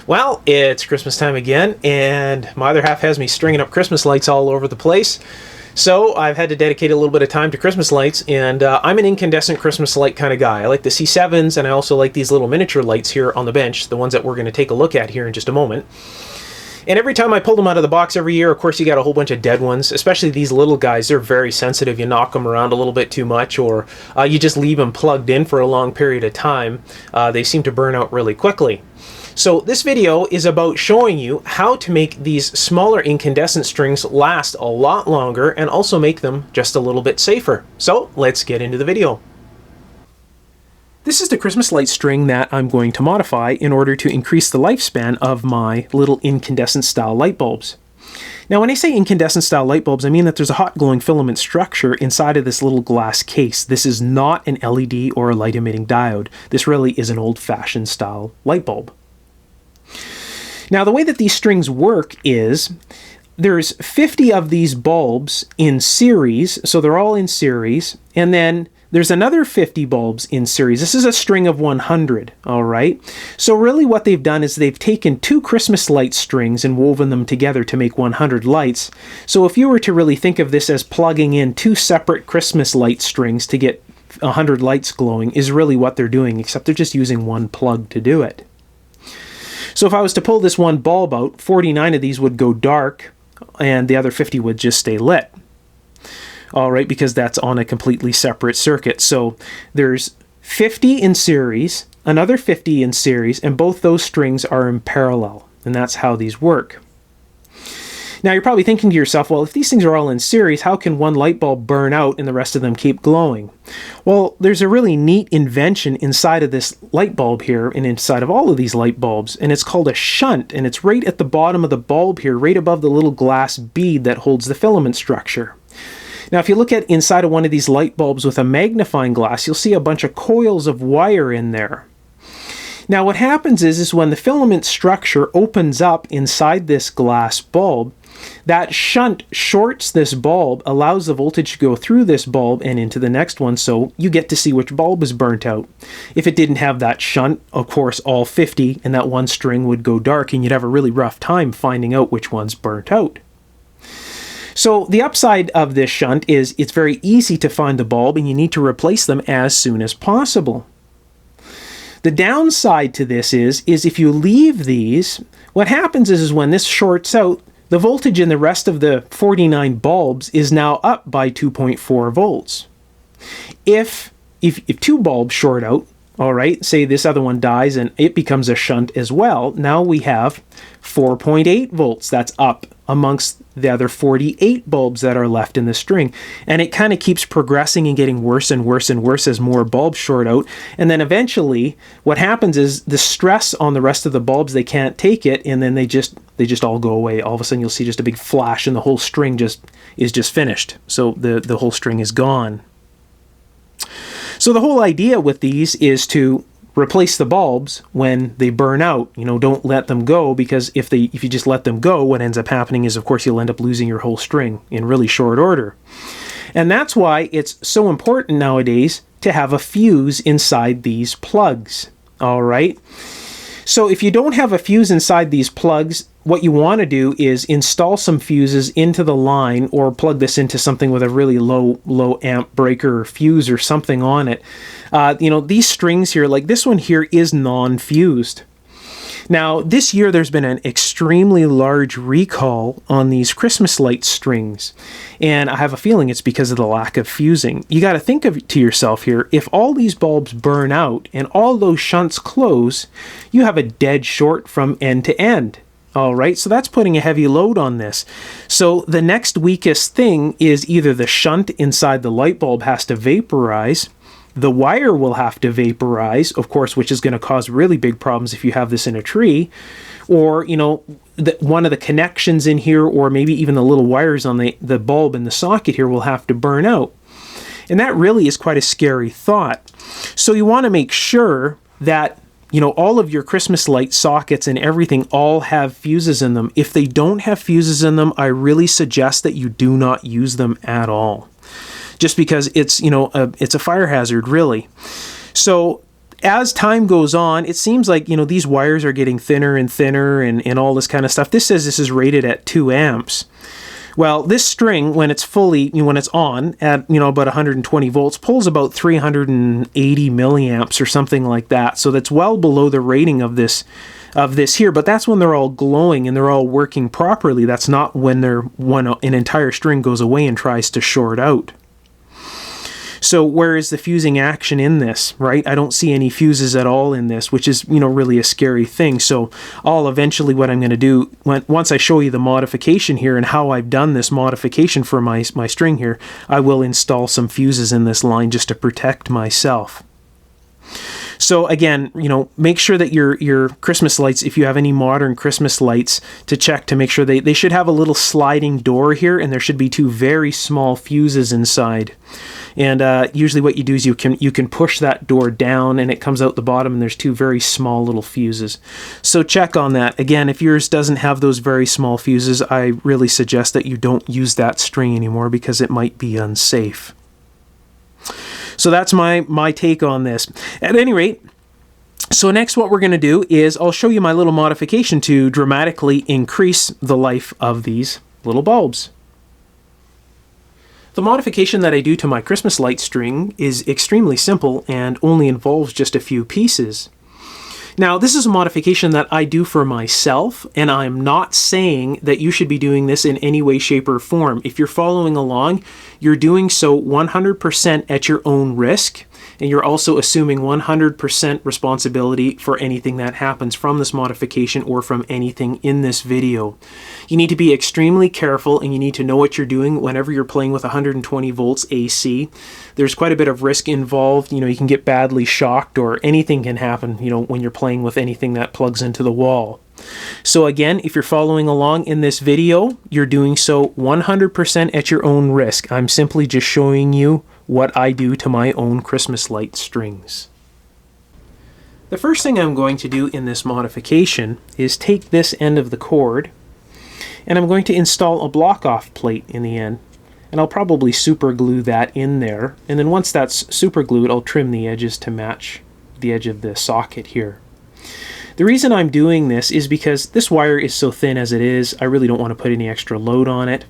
Well, it's Christmas time again, and my other half has me stringing up Christmas lights all over the place. So I've had to dedicate a little bit of time to Christmas lights, and I'm an incandescent Christmas light kind of guy. I like the C7s, and I also like these little miniature lights here on the bench, the ones that we're going to take a look at here in just a moment. And every time I pull them out of the box every year, of course, you got a whole bunch of dead ones, especially these little guys. They're very sensitive. You knock them around a little bit too much, or you just leave them plugged in for a long period of time. They seem to burn out really quickly. So this video is about showing you how to make these smaller incandescent strings last a lot longer and also make them just a little bit safer. So let's get into the video. This is the Christmas light string that I'm going to modify in order to increase the lifespan of my little incandescent style light bulbs. Now when I say incandescent style light bulbs, I mean that there's a hot glowing filament structure inside of this little glass case. This is not an LED or a light emitting diode. This really is an old-fashioned style light bulb. Now the way that these strings work is there's 50 of these bulbs in series, so they're all in series, and then there's another 50 bulbs in series. This is a string of 100, all right? So really what they've done is they've taken two Christmas light strings and woven them together to make 100 lights. So if you were to really think of this as plugging in two separate Christmas light strings to get 100 lights glowing is really what they're doing, except they're just using one plug to do it. So if I was to pull this one bulb out, 49 of these would go dark and the other 50 would just stay lit. All right, because that's on a completely separate circuit. So there's 50 in series, another 50 in series, and both those strings are in parallel. And that's how these work. Now you're probably thinking to yourself, well, if these things are all in series, how can one light bulb burn out and the rest of them keep glowing? Well, there's a really neat invention inside of this light bulb here and inside of all of these light bulbs, and it's called a shunt, and it's right at the bottom of the bulb here, right above the little glass bead that holds the filament structure. Now, if you look at inside of one of these light bulbs with a magnifying glass, you'll see a bunch of coils of wire in there. Now, what happens is when the filament structure opens up inside this glass bulb, that shunt shorts this bulb, allows the voltage to go through this bulb and into the next one, so you get to see which bulb is burnt out. If it didn't have that shunt, of course, all 50 and that one string would go dark, and you'd have a really rough time finding out which one's burnt out. So the upside of this shunt is it's very easy to find the bulb, and you need to replace them as soon as possible. The downside to this is if you leave these, what happens is when this shorts out, the voltage in the rest of the 49 bulbs is now up by 2.4 volts. If two bulbs short out, all right, say this other one dies and it becomes a shunt as well, now we have 4.8 volts. That's up amongst the other 48 bulbs that are left in the string. And it kind of keeps progressing and getting worse and worse and worse as more bulbs short out. And then eventually what happens is the stress on the rest of the bulbs, they can't take it, and then they just all go away. All of a sudden you'll see just a big flash and the whole string is just finished. So the whole string is gone. So the whole idea with these is to replace the bulbs when they burn out. You know, don't let them go, because if you just let them go, what ends up happening is, of course, you'll end up losing your whole string in really short order. And that's why it's so important nowadays to have a fuse inside these plugs. All right. So if you don't have a fuse inside these plugs, what you want to do is install some fuses into the line, or plug this into something with a really low amp breaker or fuse or something on it. These strings here, like this one here, is non-fused. Now, this year there's been an extremely large recall on these Christmas light strings, and I have a feeling it's because of the lack of fusing. You got to think to yourself here, if all these bulbs burn out and all those shunts close, you have a dead short from end to end. All right, so that's putting a heavy load on this. So the next weakest thing is either the shunt inside the light bulb has to vaporize, the wire will have to vaporize, of course, which is going to cause really big problems if you have this in a tree, or, one of the connections in here, or maybe even the little wires on the bulb in the socket here will have to burn out. And that really is quite a scary thought. So you want to make sure that all of your Christmas light sockets and everything all have fuses in them. If they don't have fuses in them, I really suggest that you do not use them at all. Just because it's a fire hazard, really. So as time goes on, it seems like, these wires are getting thinner and thinner and all this kind of stuff. This says this is rated at 2 amps. Well, this string, when it's when it's on at, about 120 volts, pulls about 380 milliamps or something like that. So that's well below the rating of this here, but that's when they're all glowing and they're all working properly. That's not when an entire string goes away and tries to short out. So where is the fusing action in this, right? I don't see any fuses at all in this, which is, really a scary thing. So eventually what I'm going to do, once I show you the modification here and how I've done this modification for my string here, I will install some fuses in this line just to protect myself. So again, make sure that your Christmas lights, if you have any modern Christmas lights, to check to make sure they should have a little sliding door here, and there should be 2 very small fuses inside. And usually what you do is you can push that door down and it comes out the bottom, and there's 2 very small little fuses. So check on that. Again, if yours doesn't have those very small fuses, I really suggest that you don't use that string anymore because it might be unsafe. So that's my take on this. At any rate, so next what we're going to do is I'll show you my little modification to dramatically increase the life of these little bulbs. The modification that I do to my Christmas light string is extremely simple and only involves just a few pieces. Now, this is a modification that I do for myself, and I'm not saying that you should be doing this in any way, shape, or form. If you're following along, you're doing so 100% at your own risk, and you're also assuming 100% responsibility for anything that happens from this modification or from anything in this video. You need to be extremely careful, and you need to know what you're doing whenever you're playing with 120 volts AC. There's quite a bit of risk involved. You can get badly shocked, or anything can happen, when you're playing with anything that plugs into the wall. So again, if you're following along in this video, you're doing so 100% at your own risk. I'm simply just showing you what I do to my own Christmas light strings. The first thing I'm going to do in this modification is take this end of the cord, and I'm going to install a block-off plate in the end. And I'll probably super glue that in there, and then once that's super glued, I'll trim the edges to match the edge of the socket here. The reason I'm doing this is because this wire is so thin as it is. I really don't want to put any extra load on it.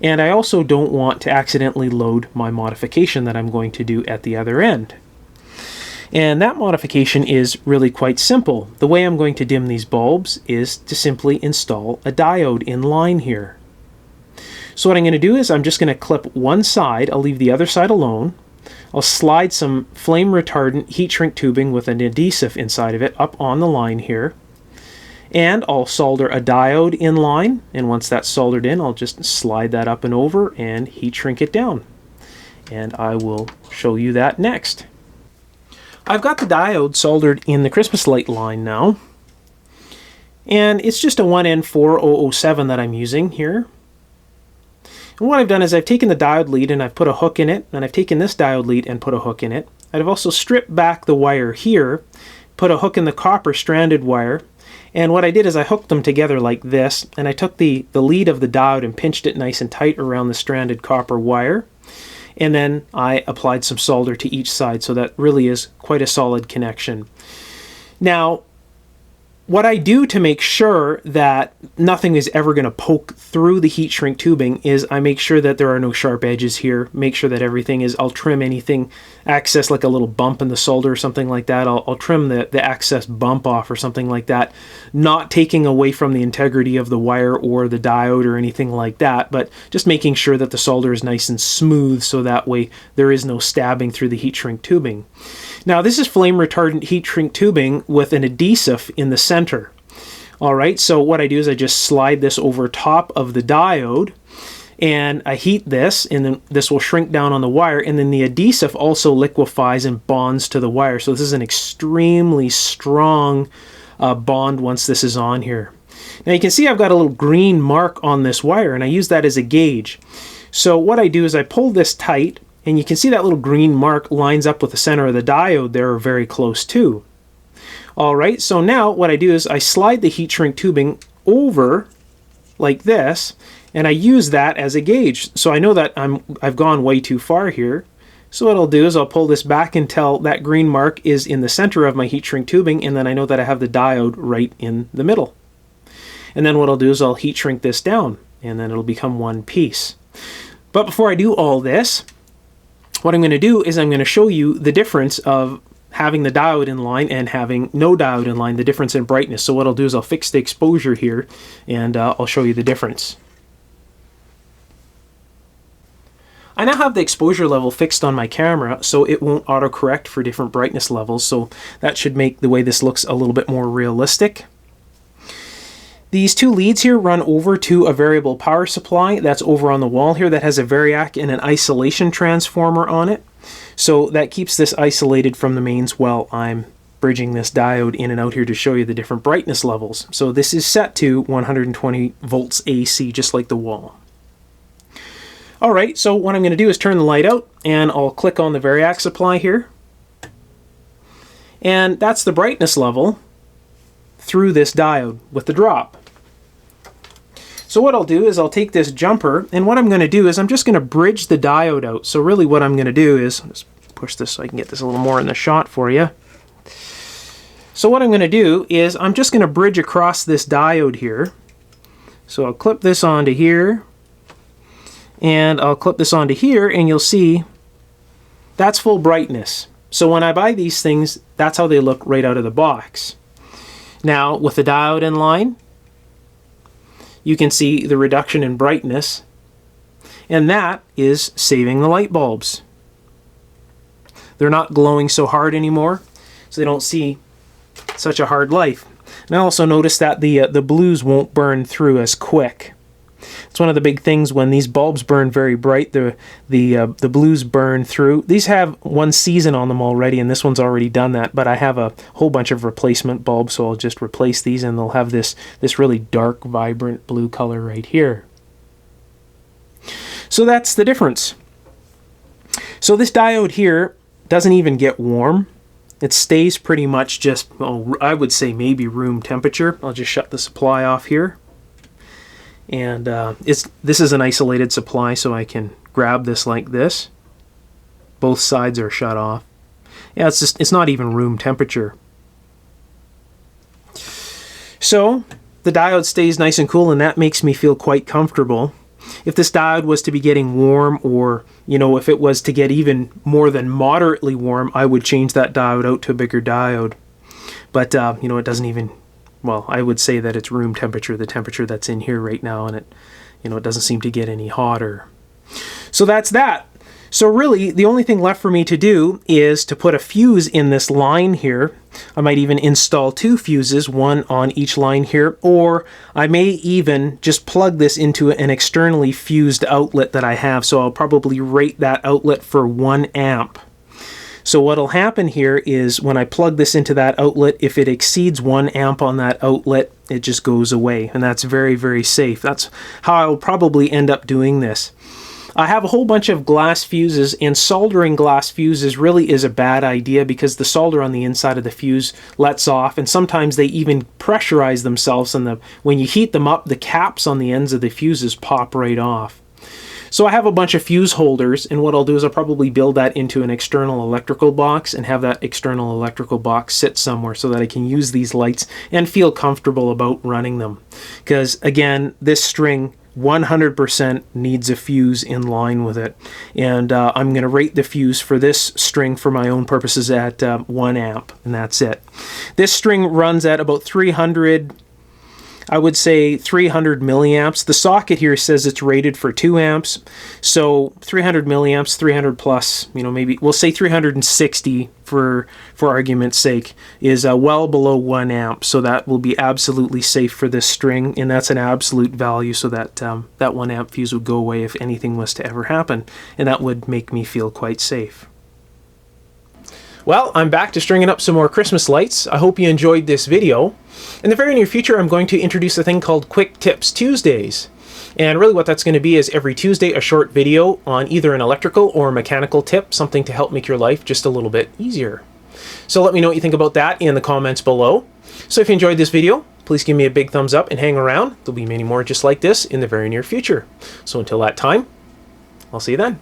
And I also don't want to accidentally load my modification that I'm going to do at the other end. And that modification is really quite simple. The way I'm going to dim these bulbs is to simply install a diode in line here. So what I'm going to do is I'm just going to clip one side. I'll leave the other side alone. I'll slide some flame retardant heat shrink tubing with an adhesive inside of it up on the line here. And I'll solder a diode in line, and once that's soldered in, I'll just slide that up and over and heat shrink it down. And I will show you that next. I've got the diode soldered in the Christmas light line now, and it's just a 1N4007 that I'm using here. And what I've done is I've taken the diode lead and I've put a hook in it, and I've taken this diode lead and put a hook in it. I've also stripped back the wire here, put a hook in the copper stranded wire, and what I did is I hooked them together like this, and I took the lead of the diode and pinched it nice and tight around the stranded copper wire, and then I applied some solder to each side, so that really is quite a solid connection. Now, what I do to make sure that nothing is ever going to poke through the heat shrink tubing is I make sure that there are no sharp edges here, make sure that everything is, I'll trim anything, access like a little bump in the solder or something like that, I'll trim the access bump off or something like that, not taking away from the integrity of the wire or the diode or anything like that, but just making sure that the solder is nice and smooth so that way there is no stabbing through the heat shrink tubing. Now this is flame retardant heat shrink tubing with an adhesive in the center. Alright, so what I do is I just slide this over top of the diode and I heat this, and then this will shrink down on the wire, and then the adhesive also liquefies and bonds to the wire. So this is an extremely strong bond once this is on here. Now you can see I've got a little green mark on this wire, and I use that as a gauge. So what I do is I pull this tight, and you can see that little green mark lines up with the center of the diode there, very close too. Alright, so now what I do is I slide the heat shrink tubing over like this, and I use that as a gauge. So I know that I've gone way too far here, So what I'll do is I'll pull this back until that green mark is in the center of my heat shrink tubing, and then I know that I have the diode right in the middle. And then what I'll do is I'll heat shrink this down, and then it'll become one piece. But before I do all this, what I'm going to do is I'm going to show you the difference of having the diode in line and having no diode in line, the difference in brightness. So what I'll do is I'll fix the exposure here, and I'll show you the difference. I now have the exposure level fixed on my camera, so it won't autocorrect for different brightness levels, so that should make the way this looks a little bit more realistic. These two leads here run over to a variable power supply that's over on the wall here that has a variac and an isolation transformer on it. So that keeps this isolated from the mains while I'm bridging this diode in and out here to show you the different brightness levels. So this is set to 120 volts AC, just like the wall. Alright, so what I'm going to do is turn the light out, and I'll click on the variac supply here. And that's the brightness level through this diode with the drop. So what I'll do is I'll take this jumper, and what I'm going to do is I'm just going to bridge the diode out. So really what I'm going to do is, let's push this so I can get this a little more in the shot for you. So what I'm going to do is I'm just going to bridge across this diode here. So I'll clip this onto here, and I'll clip this onto here, and you'll see that's full brightness. So when I buy these things, that's how they look right out of the box. Now with the diode in line, you can see the reduction in brightness, and that is saving the light bulbs. They're not glowing so hard anymore, so they don't see such a hard life. And I also noticed that the blues won't burn through as quick. It's one of the big things when these bulbs burn very bright, the blues burn through. These have one season on them already, and this one's already done that, but I have a whole bunch of replacement bulbs, so I'll just replace these, and they'll have this really dark, vibrant blue color right here. So that's the difference. So this diode here doesn't even get warm. It stays pretty much just, oh, I would say maybe room temperature. I'll just shut the supply off here. And this is an isolated supply, so I can grab this like this. Both sides are shut off. Yeah, it's not even room temperature. So the diode stays nice and cool, and that makes me feel quite comfortable. If this diode was to be getting warm, or if it was to get even more than moderately warm, I would change that diode out to a bigger diode. But it doesn't even. Well, I would say that it's room temperature, the temperature that's in here right now, and it doesn't seem to get any hotter. So that's that. So really, the only thing left for me to do is to put a fuse in this line here. I might even install two fuses, one on each line here, or I may even just plug this into an externally fused outlet that I have. So I'll probably rate that outlet for 1 amp. So what'll happen here is when I plug this into that outlet, if it exceeds 1 amp on that outlet, it just goes away, and that's very, very safe. That's how I'll probably end up doing this. I have a whole bunch of glass fuses, and soldering glass fuses really is a bad idea because the solder on the inside of the fuse lets off, and sometimes they even pressurize themselves, and when you heat them up, the caps on the ends of the fuses pop right off. So I have a bunch of fuse holders, and what I'll do is I'll probably build that into an external electrical box and have that external electrical box sit somewhere so that I can use these lights and feel comfortable about running them. Because again, this string 100% needs a fuse in line with it, and I'm going to rate the fuse for this string for my own purposes at 1 amp, and that's it. This string runs at about 300, I would say 300 milliamps. The socket here says it's rated for 2 amps, so 300 milliamps, 300 plus, maybe we'll say 360 for argument's sake, is well below 1 amp, so that will be absolutely safe for this string, and that's an absolute value, so that that 1 amp fuse would go away if anything was to ever happen, and that would make me feel quite safe. Well, I'm back to stringing up some more Christmas lights. I hope you enjoyed this video. In the very near future, I'm going to introduce a thing called Quick Tips Tuesdays. And really what that's going to be is every Tuesday a short video on either an electrical or mechanical tip, something to help make your life just a little bit easier. So let me know what you think about that in the comments below. So if you enjoyed this video, please give me a big thumbs up and hang around. There'll be many more just like this in the very near future. So until that time, I'll see you then.